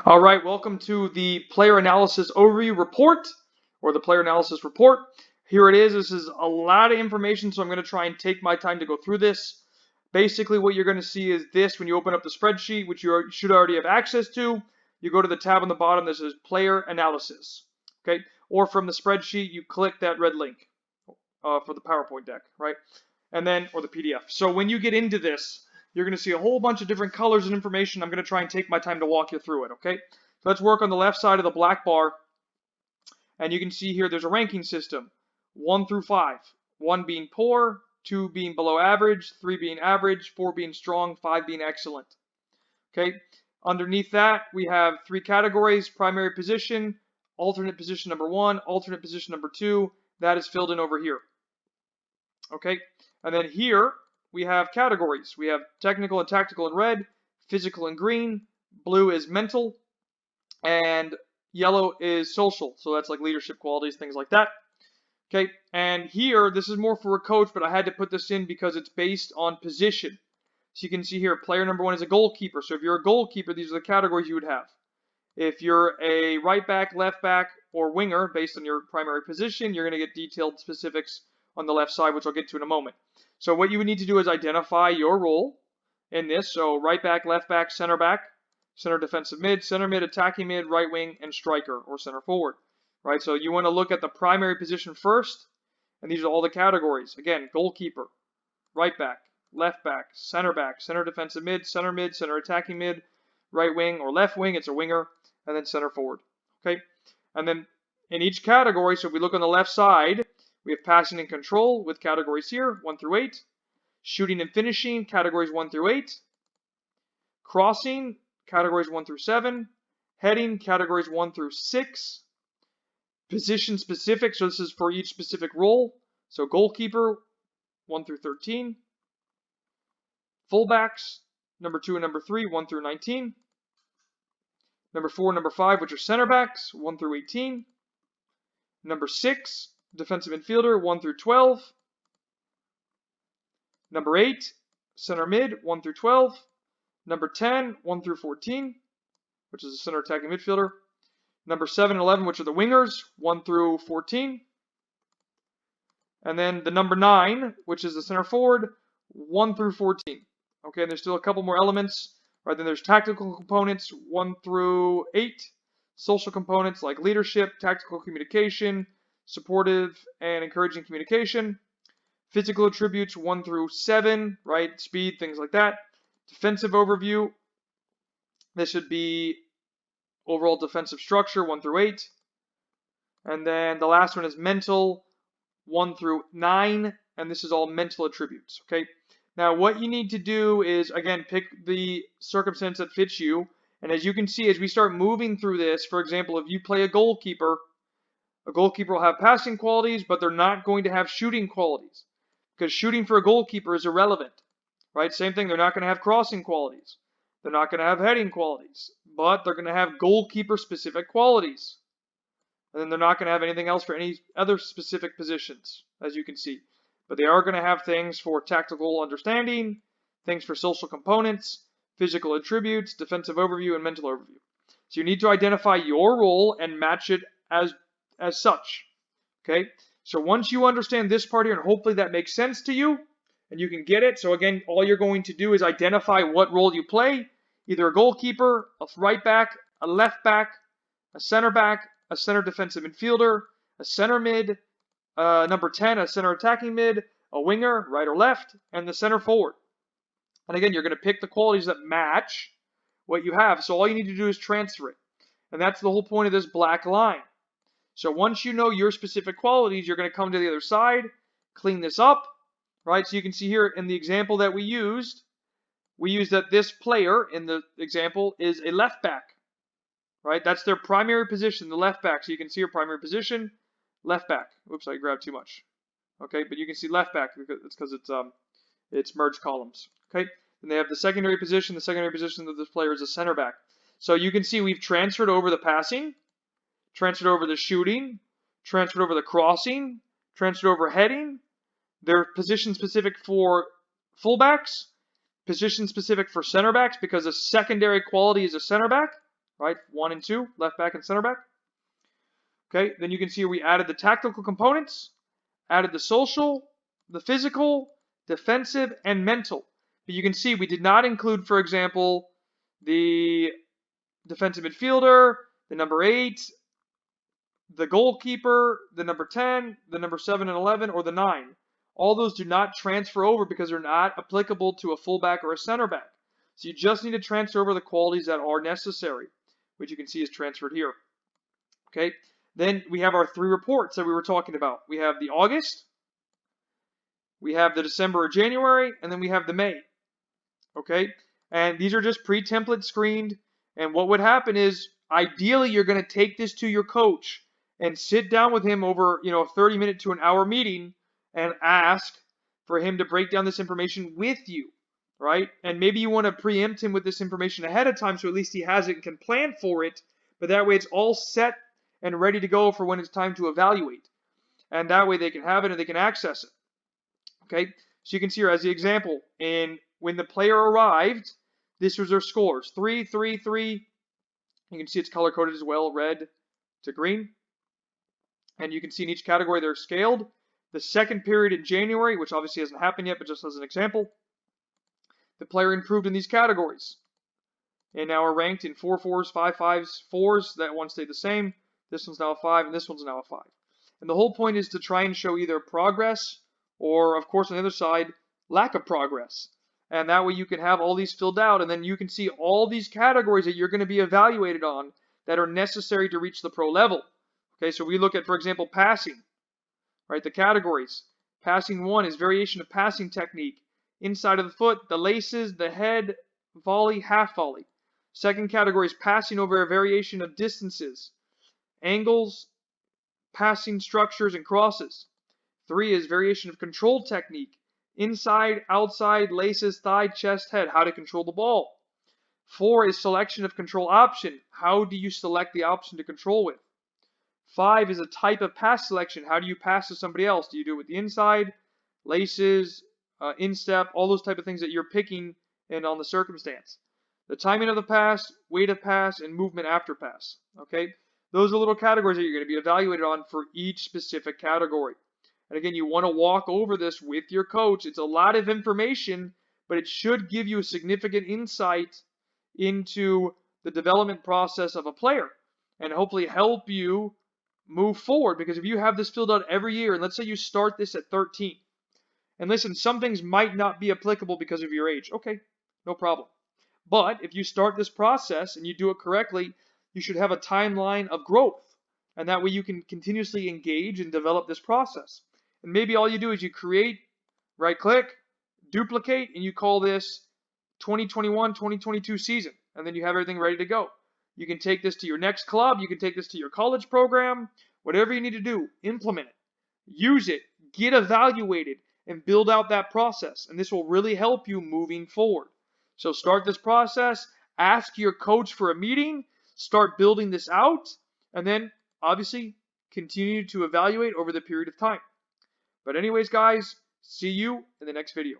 All right, welcome to the player analysis overview report, or the player analysis report. Here it is. This is a lot of information, so I'm going to try and take my time to go through this. Basically, what you're going to see is this when you open up the spreadsheet, which you should already have access to. You go to the tab on the bottom that says player analysis, okay? Or from the spreadsheet, you click that red link for the PowerPoint deck, right? And then, or the PDF. So when you get into this, you're going to see a whole bunch of different colors and information. I'm going to try and take my time to walk you through it, okay? So let's work on the left side of the black bar. And you can see here there's a ranking system, 1 through 5. 1 being poor, 2 being below average, 3 being average, 4 being strong, 5 being excellent. Okay, underneath that we have 3 categories: primary position, alternate position number 1, alternate position number 2. That is filled in over here. Okay, and then here we have categories. We have technical and tactical in red, physical in green, blue is mental, and yellow is social. So that's like leadership qualities, things like that. Okay, and here this is more for a coach, but I had to put this in because it's based on position. So you can see here, player number 1 is a goalkeeper. So if you're a goalkeeper, these are the categories you would have. If you're a right back, left back, or winger, based on your primary position, you're going to get detailed specifics on the left side, which I'll get to in a moment. So what you would need to do is identify your role in this. So right back, center defensive mid, center mid, attacking mid, right wing, and striker or center forward. Right. So you want to look at the primary position first, and these are all the categories. Again, goalkeeper, right back, center defensive mid, center attacking mid, right wing or left wing, it's a winger, and then center forward. Okay, and then in each category, so if we look on the left side, we have passing and control with categories here, 1 through 8. Shooting and finishing, categories 1 through 8. Crossing, categories 1 through 7. Heading, categories 1 through 6. Position specific, so this is for each specific role. So goalkeeper, 1 through 13. Fullbacks, number 2 and number 3, 1 through 19. Number 4 and number 5, which are center backs, 1 through 18. Number 6, defensive midfielder, 1 through 12. Number 8, center mid, 1 through 12. Number 10, 1 through 14, which is a center attacking midfielder. Number 7 and 11, which are the wingers, 1 through 14. And then the number 9, which is the center forward, 1 through 14. Okay, and there's still a couple more elements. Right, then there's tactical components, 1 through 8. Social components like leadership, tactical communication, supportive and encouraging communication. Physical attributes, 1 through 7, right, speed, things like that. Defensive overview, this should be overall defensive structure, 1 through 8. And then the last one is mental, 1 through 9, and this is all mental attributes, okay? Now, what you need to do is, again, pick the circumstance that fits you. And as you can see, as we start moving through this, for example, if you play a goalkeeper will have passing qualities, but they're not going to have shooting qualities. Because shooting for a goalkeeper is irrelevant, right? Same thing, they're not going to have crossing qualities. They're not going to have heading qualities, but they're going to have goalkeeper-specific qualities. And then they're not going to have anything else for any other specific positions, as you can see. But they are going to have things for tactical understanding, things for social components, physical attributes, defensive overview, and mental overview. So you need to identify your role and match it as such. Okay? So once you understand this part here, and hopefully that makes sense to you, and you can get it. So again, all you're going to do is identify what role you play, either a goalkeeper, a right back, a left back, a center defensive midfielder, a center mid, number 10, a center attacking mid, a winger, right or left, and the center forward. And again, you're going to pick the qualities that match what you have. So all you need to do is transfer it. And that's the whole point of this black line. So once you know your specific qualities, you're going to come to the other side, clean this up, right? So you can see here in the example that we used that this player in the example is a left back, right? That's their primary position, the left back. So you can see your primary position, left back. Oops, I grabbed too much. Okay, but you can see left back because it's merged columns. Okay, and they have the secondary position. The secondary position of this player is a center back. So you can see we've transferred over the passing, transferred over the shooting, transferred over the crossing, transferred over heading. They're position specific for fullbacks, position specific for center backs because a secondary quality is a center back, right? 1 and 2, left back and center back. Okay, then you can see we added the tactical components, added the social, the physical, defensive, and mental. But you can see we did not include, for example, the defensive midfielder, the number 8, the goalkeeper, the number 10, the number 7 and 11, or the 9. All those do not transfer over because they're not applicable to a fullback or a center back. So you just need to transfer over the qualities that are necessary, which you can see is transferred here. Okay, then we have our 3 reports that we were talking about. We have the August, we have the December or January, and then we have the May. Okay, and these are just pre-template screened. And what would happen is, ideally, you're going to take this to your coach and sit down with him over, a 30-minute to an hour meeting and ask for him to break down this information with you, right? And maybe you want to preempt him with this information ahead of time so at least he has it and can plan for it, but that way it's all set and ready to go for when it's time to evaluate. And that way they can have it and they can access it. Okay, so you can see here as the example, and when the player arrived, this was their scores, 3, 3, 3. You can see it's color-coded as well, red to green. And you can see in each category they're scaled. The second period in January, which obviously hasn't happened yet, but just as an example, the player improved in these categories. And now are ranked in 4 4s, 5 5s, 4s. That one stayed the same. This one's now a 5, and this one's now a 5. And the whole point is to try and show either progress or, of course, on the other side, lack of progress. And that way you can have all these filled out, and then you can see all these categories that you're going to be evaluated on that are necessary to reach the pro level. Okay, so we look at, for example, passing, right? The categories. Passing 1 is variation of passing technique. Inside of the foot, the laces, the head, volley, half volley. Second category is passing over a variation of distances, angles, passing structures, and crosses. 3 is variation of control technique. Inside, outside, laces, thigh, chest, head, how to control the ball. 4 is selection of control option. How do you select the option to control with? 5 is a type of pass selection. How do you pass to somebody else? Do you do it with the inside, laces, instep, all those type of things that you're picking and on the circumstance. The timing of the pass, weight of pass, and movement after pass. Okay, those are little categories that you're going to be evaluated on for each specific category. And again, you want to walk over this with your coach. It's a lot of information, but it should give you a significant insight into the development process of a player and hopefully help you move forward. Because if you have this filled out every year, and let's say you start this at 13, and listen, some things might not be applicable because of your age. Okay, no problem. But if you start this process and you do it correctly, you should have a timeline of growth. And that way you can continuously engage and develop this process. And maybe all you do is you create, right-click, duplicate, and you call this 2021-2022 season. And then you have everything ready to go. You can take this to your next club. You can take this to your college program. Whatever you need to do, implement it. Use it. Get evaluated and build out that process. And this will really help you moving forward. So start this process. Ask your coach for a meeting. Start building this out. And then, obviously, continue to evaluate over the period of time. But anyways, guys, see you in the next video.